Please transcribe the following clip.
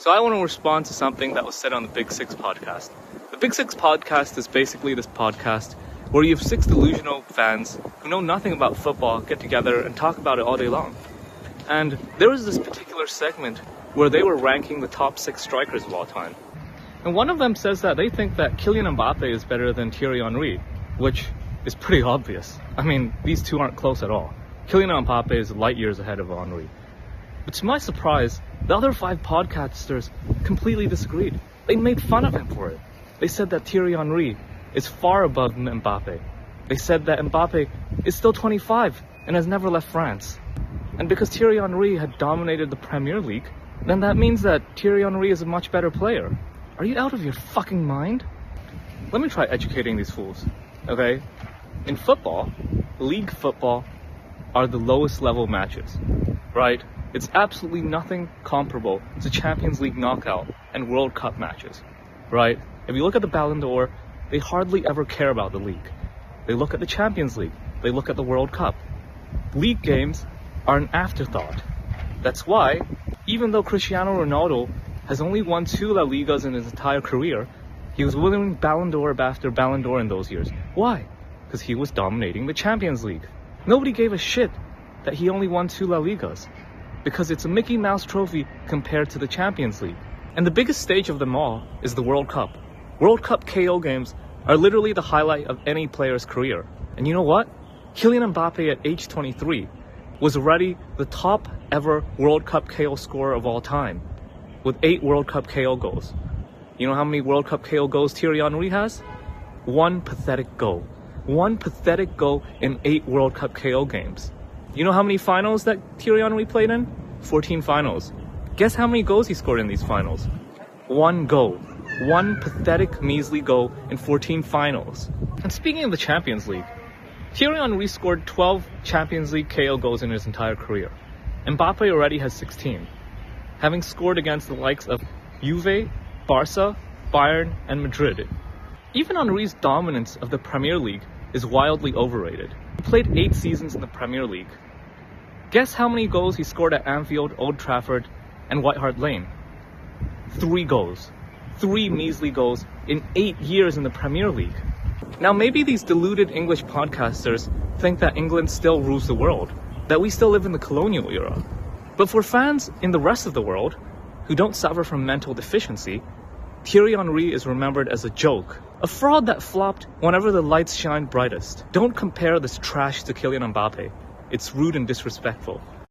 So I want to respond to something that was said on the Big Six podcast. The Big Six podcast is basically this podcast where you have six delusional fans who know nothing about football get together and talk about it all day long. And there was this particular segment where they were ranking the top six strikers of all time. And one of them says that they think that Kylian Mbappe is better than Thierry Henry, which is pretty obvious. I mean, these two aren't close at all. Kylian Mbappe is light years ahead of Henry. But to my surprise, the other five podcasters completely disagreed. They made fun of him for it. They said that Thierry Henry is far above Mbappe. They said that Mbappe is still 25 and has never left France. And because Thierry Henry had dominated the Premier League, then that means that Thierry Henry is a much better player. Are you out of your fucking mind? Let me try educating these fools, okay? In football, league football are the lowest level matches, right? It's absolutely nothing comparable to Champions League knockout and World Cup matches, right? If you look at the Ballon d'Or, they hardly ever care about the league. They look at the Champions League. They look at the World Cup. League games are an afterthought. That's why, even though Cristiano Ronaldo has only won 2 La Ligas in his entire career, he was winning Ballon d'Or after Ballon d'Or in those years. Why? Because he was dominating the Champions League. Nobody gave a shit that he only won 2 La Ligas, because it's a Mickey Mouse trophy compared to the Champions League. And the biggest stage of them all is the World Cup. World Cup KO games are literally the highlight of any player's career. And you know what? Kylian Mbappe at age 23 was already the top ever World Cup KO scorer of all time, with 8 World Cup KO goals. You know how many World Cup KO goals Thierry Henry has? 1 pathetic goal. 1 pathetic goal in 8 World Cup KO games. You know how many finals that Thierry Henry played in? 14 finals. Guess how many goals he scored in these finals? 1 goal. 1 pathetic, measly goal in 14 finals. And speaking of the Champions League, Thierry Henry scored 12 Champions League KO goals in his entire career. Mbappe already has 16, having scored against the likes of Juve, Barca, Bayern, and Madrid. Even Henry's dominance of the Premier League is wildly overrated. He played 8 seasons in the Premier League. Guess how many goals he scored at Anfield, Old Trafford, and White Hart Lane? 3 goals. 3 measly goals in 8 years in the Premier League. Now maybe these deluded English podcasters think that England still rules the world, that we still live in the colonial era. But for fans in the rest of the world, who don't suffer from mental deficiency, Thierry Henry is remembered as a joke, a fraud that flopped whenever the lights shine brightest. Don't compare this trash to Kylian Mbappe. It's rude and disrespectful.